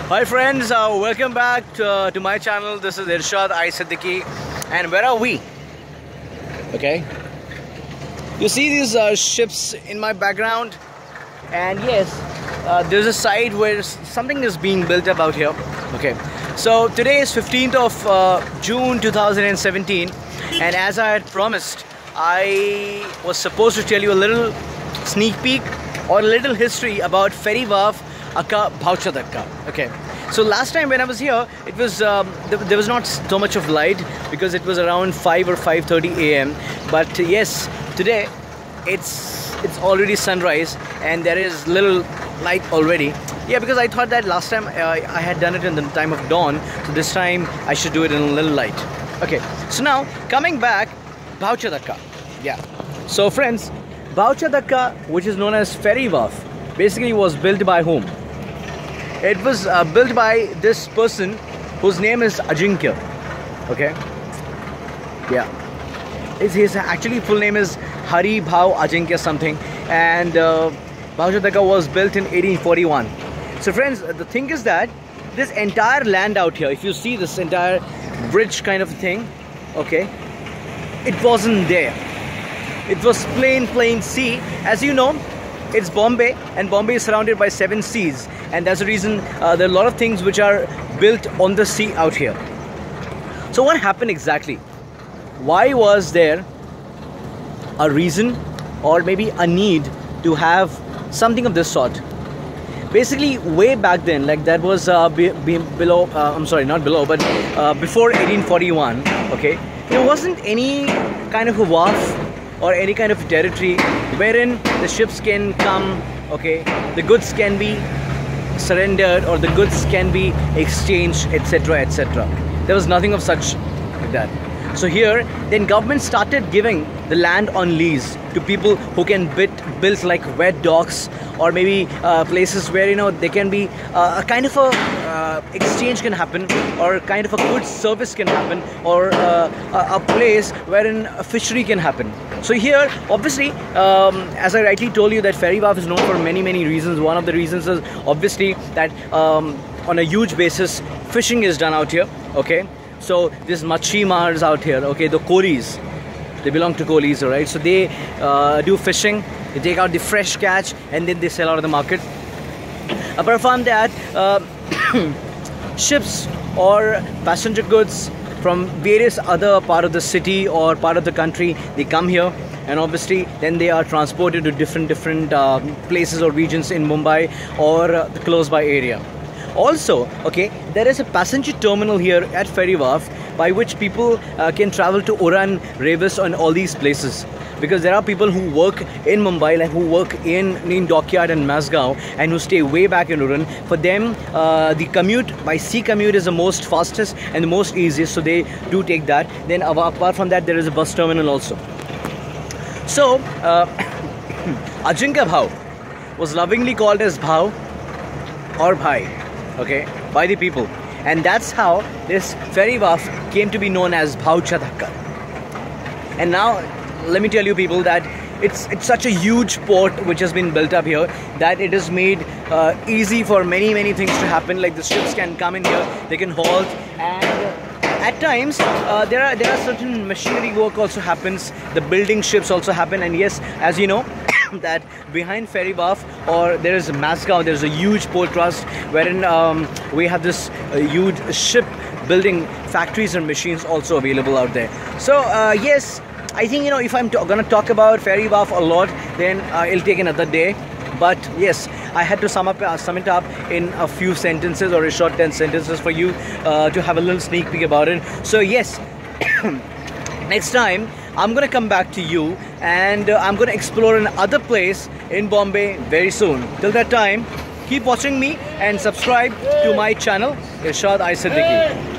Hi friends, welcome back to my channel. This is Irshad I Siddiqui, and where are we? Okay, you see these ships in my background, and yes, there's a site where something is being built up out here. Okay, so today is 15th of June 2017, and as I had promised, I was supposed to tell you a little sneak peek or a little history about Ferry Wharf Akka Bhaucha Dakka. Okay, so last time when I was here, it was there was not so much of light because it was around 5 or 5:30 a.m. But yes, today it's already sunrise and there is little light already. Yeah, because I thought that last time I had done it in the time of dawn, so this time I should do it in a little light. Okay, so now coming back, Bhaucha Dakka. Yeah, so friends, Bhaucha Dakka, which is known as Ferry Wharf, basically was built by whom? It was built by this person whose name is Ajinkya. Okay, yeah, his actually full name is Hari Bhau Ajinkya something, and Bhaucha Dakka was built in 1841. So friends, the thing is that this entire land out here, if you see this entire bridge kind of thing, okay, it wasn't there. It was plain sea. As you know, it's Bombay, and Bombay is surrounded by 7 seas, and that's the reason there are a lot of things which are built on the sea out here. So what happened exactly? Why was there a reason or maybe a need to have something of this sort? Basically, way back then, like that was below, I'm sorry, not below, but before 1841, okay, there wasn't any kind of a wharf or any kind of territory wherein the ships can come, okay, the goods can be surrendered or the goods can be exchanged, etc, etc. There was nothing of such like that. So here, then government started giving the land on lease to people who can build like wet docks, or maybe places where, you know, there can be a kind of a exchange can happen, or kind of a good service can happen, or a place wherein a fishery can happen. So here, obviously, as I rightly told you, that Ferry Wharf is known for many reasons. One of the reasons is obviously that on a huge basis, fishing is done out here. Okay, so there's machimars out here. Okay, the Koris, they belong to Koris, alright. So they do fishing. They take out the fresh catch and then they sell out of the market. Apart from that, ships or passenger goods from various other part of the city or part of the country, they come here, and obviously then they are transported to different places or regions in Mumbai or the close by area. Also, okay, there is a passenger terminal here at Ferry Wharf by which people can travel to Uran, Revis, and all these places. Because there are people who work in Mumbai, like who work in Dockyard and Mazgaon, and who stay way back in Uran. For them, the commute by sea commute is the most fastest and the most easiest, so they do take that. Then apart from that, there is a bus terminal also. So Ajinkya Bhau was lovingly called as Bhau or Bhai, okay, by the people, and that's how this Ferry Wharf came to be known as Bhaucha Dakka. And now let me tell you people that it's such a huge port which has been built up here that it is made easy for many things to happen. Like the ships can come in here, they can halt, and at times there are certain machinery work also happens. The building ships also happen, and yes, as you know, that behind Ferry Wharf, or there is Mazgaon, there is a huge port trust wherein we have this huge ship building factories and machines also available out there. So yes, I think, you know, if I'm gonna talk about Ferry Wharf a lot, then it'll take another day. But yes, I had to sum it up in a few sentences or a short 10 sentences for you to have a little sneak peek about it. So yes, next time I'm gonna come back to you, and I'm gonna explore another place in Bombay very soon. Till that time, keep watching me and subscribe to my channel, Irshad I Siddiqui.